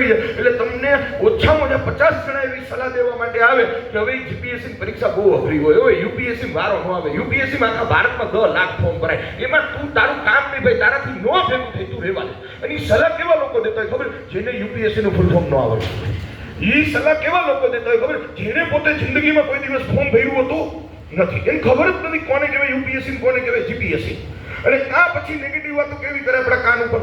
એટલે તમને ઓછામાં ઓછા 50 જણા એવી સલાહ દેવા માટે આવે કે હવે જીપીએસસી પરીક્ષા બહુ અઘરી હોય, હવે યુપીએસસી વારો ન આવે, યુપીએસસી માં આખા ભારતમાં 10 લાખ ફોર્મ ભરાય, એમાં તું તારું કામ નહીં ભાઈ, તારાથી નો ભેગું થઈ, તું રહેવા દે. અને એ સલાહ કેવા લોકો દેતા હોય ખબર? જેને યુપીએસસી નું ફૂલ ફોર્મ ન આવડતું. એ સલાહ કેવા લોકો દેતા હોય ખબર? જેને પોતે જિંદગીમાં કોઈ દિવસ ફોર્મ ભર્યું હતું નથી, એને ખબર જ નથી કોને કહેવાય યુપીએસસી કોને કહેવાય જીપીએસસી. અને આ પછી નેગેટિવ વાતો કેવી કરે આપણા કાન ઉપર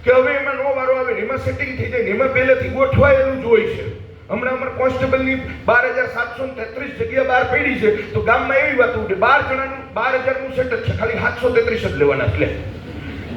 કે હવે એમાં નો વારો આવે, એમાં સેટિંગ થઈ જાય, એમાં પહેલેથી ગોઠવાયેલું જ હોય છે. હમણાં અમારા કોન્સ્ટેબલની 12,733 જગ્યા બહાર પડી છે, તો ગામમાં એવી વાત ઉઠે 12 જણાનું 12,000નું સેટ જ છે, ખાલી 733 જ લેવાના એટલે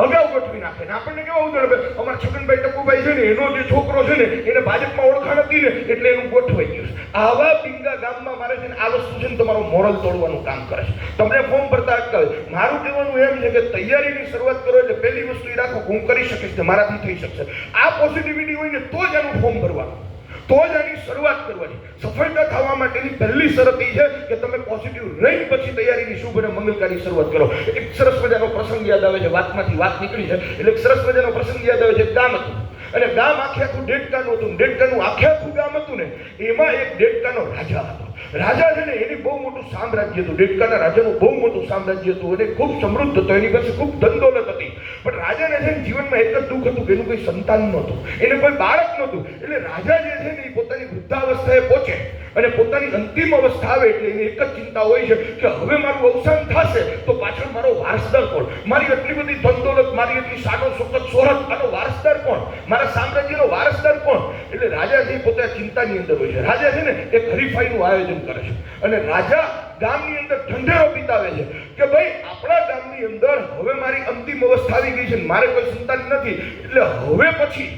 અગાઉ ગોઠવી નાખે. ને આપણને કેવા ઉદાહરણ, અમારા છગનભાઈ ટકુભાઈ છે ને, એનો જે છોકરો છે ને એને ભાજપમાં ઓળખાણ હતી ને એટલે એનું ગોઠવાઈ ગયું. આવા પિંગા ગામમાં મારે છે ને આ વસ્તુ છે ને તમારું મોરલ તોડવાનું કામ કરે છે, તમને ફોર્મ ભરતા અટકાવે. મારું કહેવાનું એમ છે કે તૈયારીની શરૂઆત કરો એટલે પહેલી વસ્તુ એ રાખો હું કરી શકીશ ને મારાથી થઈ શકશે. આ પોઝિટિવિટી હોય ને તો જ આનું ફોર્મ ભરવાનું, તો જ આની શરૂઆત કરવાની. સફળતા થવા માટેની પહેલી શરત એ છે કે તમે પોઝિટિવ રહી પછી તૈયારીની શુભ અને મંગલકારી શરૂઆત કરો. એક સરસ મજાનો પ્રસંગ યાદ આવે છે, વાતમાંથી વાત નીકળી છે એટલે એક સરસ મજાનો પ્રસંગ યાદ આવે છે. ગામ હતું અને ગામ આખે આખું ડેડકાનું હતું, ડેડકાનું આખે આખું ગામ હતું ને એમાં એક ડેડકાનો રાજા હતો. રાજા છે ને એની બહુ મોટું સામ્રાજ્ય હતું, ડેડકાના રાજાનું બહુ મોટું સામ્રાજ્ય હતું અને ખૂબ સમૃદ્ધ હતો, એની પાસે ખૂબ ધન દોલત હતી. પણ રાજાને છે ને જીવનમાં એક જ દુઃખ હતું કે એનું કોઈ સંતાન નહોતું, એને કોઈ બાળક નહોતું. એટલે રાજા જે છે ને એ પોતાની વૃદ્ધાવસ્થાએ પહોંચે અને પોતાની અંતિમ અવસ્થા આવે એટલે એની એક જ ચિંતા હોય છે કે હવે મારું અવસાન થશે તો પાછળ મારો વારસદાર કોણ, મારી એટલી બધી ધન દોલત, મારી એટલી સાનો સુખદ શોહરત, આનો વારસદાર કોણ, મારા સામ્રાજ્યનો વારસદાર કોણ. એટલે રાજા જે પોતે ચિંતાની અંદર હોય છે. રાજા છે ને એક હરીફાઈનું આયોજન કરે છે અને રાજા ગામની અંદર ઢંઢેરો પીતાવે છે કે ભાઈ આપણા ગામની અંદર હવે મારી અંતિમ અવસ્થા આવી ગઈ છે, મારે કોઈ સંતાન નથી, એટલે હવે પછી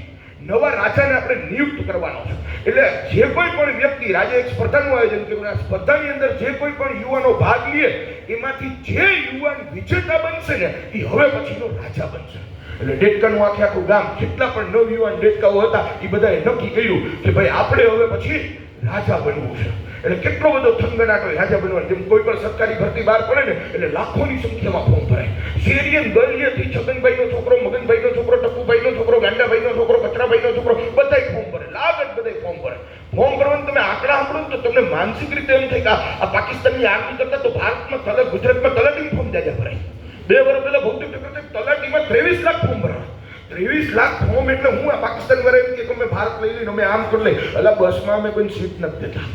નવા રાજાને આપણે નિયુક્ત કરવાનો છે. એટલે જે કોઈ પણ વ્યક્તિ, રાજા એક સ્પર્ધાનું આયોજન કર્યું, આ સ્પર્ધાની અંદર જે કોઈ પણ યુવાનો ભાગ લે એમાંથી જે યુવાન વિજેતા બનશે ને એ હવે પછીનો રાજા બનશે. એટલે ડેડકાનું આખે આખું ગામ જેટલા પણ નવયુવાન ડેડકાઓ હતા એ બધાએ નક્કી કર્યું કે ભાઈ આપણે હવે પછી રાજા બનવું છે. એટલે કેટલો બધો થનગનાટ હોય રાજા બનવાનો. જેમ કોઈ પણ સરકારી ભરતી બહાર પડે ને એટલે લાખોની સંખ્યામાં ફોર્મ ભરાય. શેરીયન ગલીએથી છગનભાઈનો છોકરો, મગનભાઈનો છોકરો, ટકુભાઈનો છોકરો, ગાંડાભાઈનો છોકરો, કચરાભાઈનો છોકરો બધાય ફોર્મ ભરે, લાગત બધાય ફોર્મ ભરે. ફોર્મ ભરવાનું તમે આંકડા સાંભળો તો તમને માનસિક રીતે એમ થાય કે આ પાકિસ્તાનની આર્મી કરતા તો ભારતમાં ગુજરાતમાં તલાટી ફોર્મ જાજા ભરાય. 2 વર્ષ પહેલા ભૌતિક તલાટીમાં 23 લાખ ફોર્મ ભરાય. 23 લાખ ફોર્મ એટલે હું આ પાકિસ્તાન વાળા એમ કે અમે ભારત લઈ લઈને અમે આમ કરી લઈ. અલા બસમાં અમે કોઈ સીટ નથી દેતા,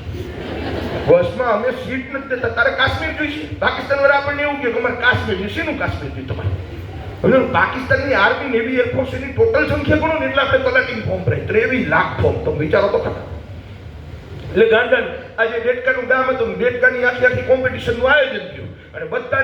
બસમાં અમે સીટ નથી દેતા. તારે કાશ્મીર જોઈશે, પાકિસ્તાન વાળા આપણને એવું કે અમારે કાશ્મીર જોઈશે. શેનું કાશ્મીર જોઈએ તમારે? હવે પાકિસ્તાનની આર્મી, નેવી, એરફોર્સ એની ટોટલ સંખ્યા ગણો ને એટલે આપણે તલાટીની ફોર્મ ભરાય. 23 લાખ ફોર્મ, તમે વિચારો તો ખરા. એટલે ગાંડા આજે ડેડકાનું ગામ હતું, ડેડકાની આખી કોમ્પિટિશનનું આયોજન થયું અને બધા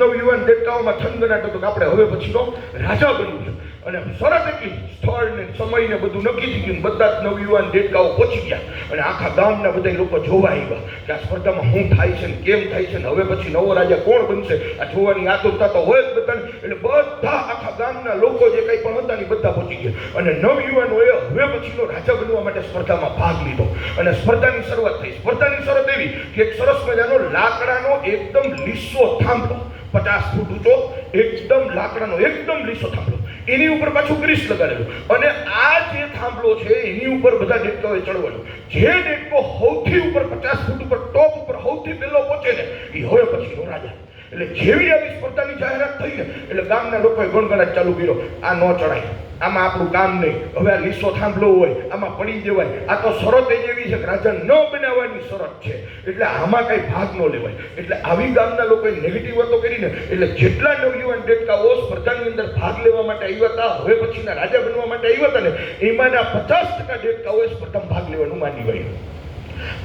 નવયુવાન ડેડકાઓમાં થનગનાટ હતો કે આપણે હવે પછીનો રાજા બનવું છે. અને શરત એટલી, સ્થળ ને સમય ને બધું નક્કી થઈ ગયું. બધા જ નવયુવાન ડેડકાઓ પહોંચી ગયા અને આખા ગામના બધા લોકો જોવા આવ્યા કે આ સ્પર્ધામાં શું થાય છે ને કેમ થાય છે ને હવે પછી નવો રાજા કોણ બનશે. આ જોવાની આતુરતા તો હોય જ બધાને. એટલે બધા આખા ગામના લોકો જે કંઈ પણ હતા ને બધા પહોંચી ગયા અને નવયુવાનોએ હવે પછીનો રાજા બનવા માટે સ્પર્ધામાં ભાગ લીધો અને સ્પર્ધાની શરૂઆત થઈ. સ્પર્ધાની શરૂઆત એવી કે એક સરસ મજાનો લાકડાનો એકદમ લીસો થાંભલો, 50 ફૂટ ઊંચો, એકદમ લાકડાનો એકદમ લીસો થાંભલો, એની ઉપર પાછું ગ્રીસ લગાડેલું અને આ જે થાંભલો છે એની ઉપર બધા ડેડકાઓએ ચડવાનું. જે ડેડકો સૌથી ઉપર 50 ફૂટ ઉપર ટોપ ઉપર સૌથી પહેલો પહોંચે ને એ હવે પછીનો રાજા. એટલે જેવી આવી સ્પર્ધાની જાહેરાત થઈ ને એટલે ગામના લોકોએ ગણગણાટ ચાલુ કર્યો, આ ન ચડાય, આમાં આપણું કામ નહીં, હવે આ લીસો થાંભલો હોય આમાં પડી જવાય, આ તો શરત એવી છે કે રાજા ન બનાવવાની શરત છે એટલે આમાં કઈ ભાગ ન લેવાય. એટલે આવી ગામના લોકોએ નેગેટિવ વાતો કરીને એટલે જેટલા નવયુવાન ડેડકાઓ સ્પર્ધાની અંદર ભાગ લેવા માટે આવ્યા હતા, હવે પછીના રાજા બનવા માટે આવ્યા હતા ને એમાંના 50% ડેડકાઓએ સ્પર્ધામાં ભાગ લેવાનું માની વાળ્યું.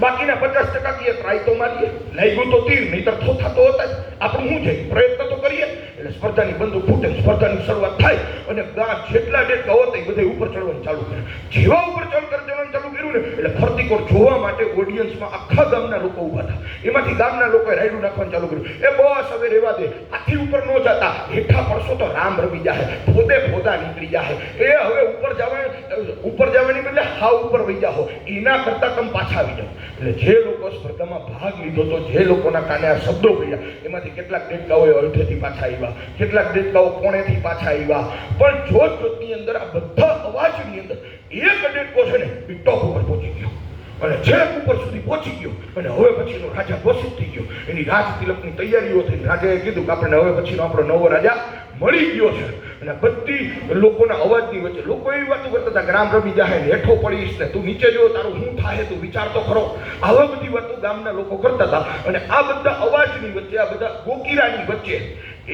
બાકીના 50% કીએ ટ્રાય તો મારીએ, લાગ્યું તો તીર, નહીં તો થતો હતા જ. આપણું શું છે, પ્રયત્ન તો કરીએ. એટલે સ્પર્ધાની બંદૂક ફૂટે, સ્પર્ધાની શરૂઆત થાય અને જેટલા ડેડકાઓ હતા એ બધા ઉપર ચડવાનું ચાલુ કર્યું. જેવા ઉપર ચડવાનું ચાલુ કર્યું ને એટલે ફરતી કોર જોવા માટે ઓડિયન્સમાં આખા ગામના લોકો ઉભા હતા. એમાંથી ગામના લોકોએ રાયડું નાખવાનું ચાલુ કર્યું. એ બસ હવે રહેવા દે, આથી ઉપર ન જતા, હેઠા પડશો તો રામ રમી જાય, ફોદા નીકળી જાય. એ હવે ઉપર જવાની બદલે હાવ ઉપર વહી જાઓ, એના કરતા તમે પાછા આવી જાઓ. એટલે જે લોકો ક્રોસ સ્પર્ધામાં ભાગ લીધો તો જે લોકોના કાને આ શબ્દો ગયા એમાંથી કેટલાક દેડકાઓએ અડધેથી પાછા આવ્યા, કેટલાક દેડકાઓ પોણેથી પાછા આવ્યા, પણ જોતની અંદર આ બધા અવાજની અંદર એક દેડકો છે ને એ ટોપ ઉપર પહોંચી ગયો અને છેક ઉપર સુધી પહોંચી ગયો અને હવે પછીનો રાજા ઘોષિત થઈ ગયો. એની રાજ તિલકની તૈયારીઓ થઈ. રાજાએ કીધું કે આપણે હવે પછીનો આપણો નવો રાજા મળી ગયો છે. અને બધી લોકોના અવાજની વચ્ચે લોકો એવી વાતો કરતા હતા કે રામ રમી જાહે, હેઠો પડીશ ને, તું નીચે જો તારું શું થાય તું વિચાર તો ખરો. આવા બધી વાતો ગામના લોકો કરતા હતા. અને આ બધા અવાજની વચ્ચે, આ બધા કોકિરાની વચ્ચે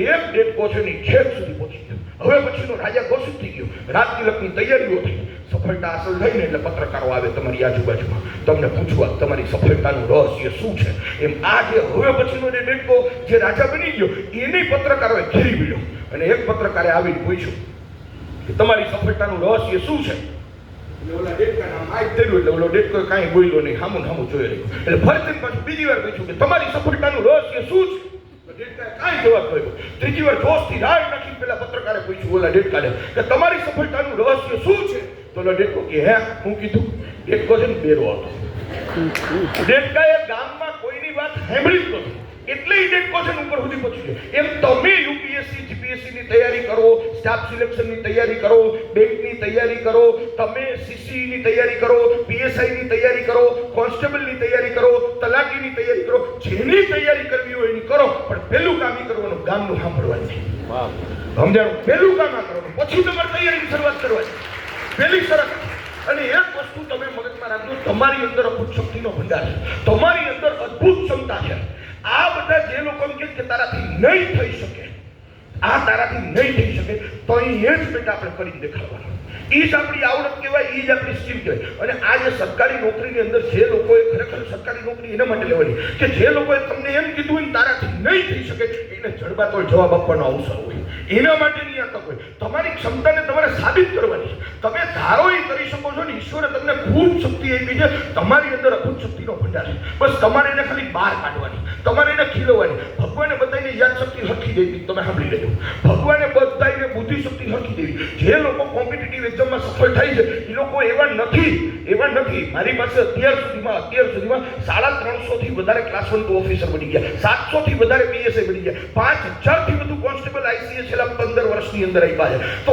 એક દેડકો છે ને છેક સુધી પહોંચી ગયો. હવે પછીનો રાજા ઘોષિત થઈ ગયો. રાજ તિલકની તૈયારીઓ થઈ. સફળતા હાંસલ થઈને એટલે પત્રકારો આવે તમારી આજુબાજુમાં તમને પૂછવા તમારી સફળતાનું રહસ્ય શું છે. એમ આ જે હવે પછીનો જે દેડકો જે રાજા બની ગયો એને પત્રકારોએ ઘેરી મળ્યો અને એક પત્રકારે આવીને પૂછ્યું કે તમારી સફળતાનું રહસ્ય શું છે. એટલે ઓલા દેડકાના માઇક ધર્યું એટલે ઓલો દેડકો કાંઈ બોલ્યો નહીં, હામું હામું જોઈ રહ્યો. એટલે ફરીથી પાછું બીજી વાર પૂછ્યું કે તમારી સફળતાનું રહસ્ય શું છે. દેડકાએ કાંઈ જવાબ કર્યો. ત્રીજી વાર જોશથી રાડ નાખી પેલા પત્રકારે પૂછ્યું ઓલા દેડકાને કે તમારી સફળતાનું રહસ્ય શું છે. તો ઓલો દેડકો કે હે હું કીધું. દેડકો છે ને બેરો હતો. દેડકાએ ગામમાં કોઈની વાત સાંભળી જ નથી એટલે દેડકો છે ને ઉપર સુધી પહોંચી ગયો. એમ તમે યુપીએસસી જીપીએસસી ની તૈયારી કરો, સ્ટાફ સિલેક્શનની તૈયારી કરો, બેંકની તૈયારી કરો, તમે સીસી ની તૈયારી કરો, પીએસઆઈ ની તૈયારી કરો, કોન્સ્ટેબલની તૈયારી કરો, તલાટીની તૈયારી કરો, જેની તૈયારી કરવી હોય એની કરો, પણ પહેલું કામ એ કરવાનું ગામનું સાંભળવાનું છે. સમજાણું? પહેલું કામ આ કરવાનું, પછી તમારે તૈયારીની શરૂઆત કરવાની. પહેલી શરત. અને એક વસ્તુ તમે મગજમાં રાખજો, તમારી અંદર અદ્ભુત શક્તિનો ભંડાર છે, તમારી અંદર અદ્ભુત ક્ષમતા છે. આ બધા જે લોકો એમ કે તારાથી નહીં થઈ શકે, આ તારાથી નહીં થઈ શકે, તો અહીં એ જ બેટા આપણે કરીને દેખાડવાનું. એ જ આપણી આવડત કહેવાય, એ જ આપણી સ્કિલ કહેવાય. અને આ જે સરકારી નોકરીની અંદર જે લોકોએ ખરેખર સરકારી નોકરી એના માટે લેવાની કે જે લોકોએ તમને એમ કીધું હોય તારાથી નહીં થઈ શકે એને જડબાતોડ જવાબ આપવાનો અવસર હોય, એના માટેની આ તક હોય. તમારી ક્ષમતાને તમારે સાબિત કરવાની છે. તમે ધારો એ કરી શકો છો ને ઈશ્વરે તમને ખૂબ શક્તિ આપી છે. તમારી અંદર અદ્ભુત શક્તિનો ભંડાર છે. બસ તમારે એને ખાલી બહાર કાઢવાની, તમારે એને ખીલવવાની. ભગવાને બધાને યાદ શક્તિ હરખી દેવી. તમે સાંભળી લેજો, ભગવાને બધાને બુદ્ધિ શક્તિ હરખી દેવી. જે લોકો કોમ્પિટિટિવ એક્ઝામમાં સફળ થાય છે એ લોકો એવા નથી. મારી પાસે અત્યાર સુધીમાં 350 થી વધારે ક્લાસ 1 2 ઓફિસર બની ગયા, 700 થી વધારે પીએસઆઈ બની ગયા, 5000 થી વધુ કોન્સ્ટેબલ આઈસીએસ છેલ્લા 15 વર્ષની અંદર આપ્યા છે. તો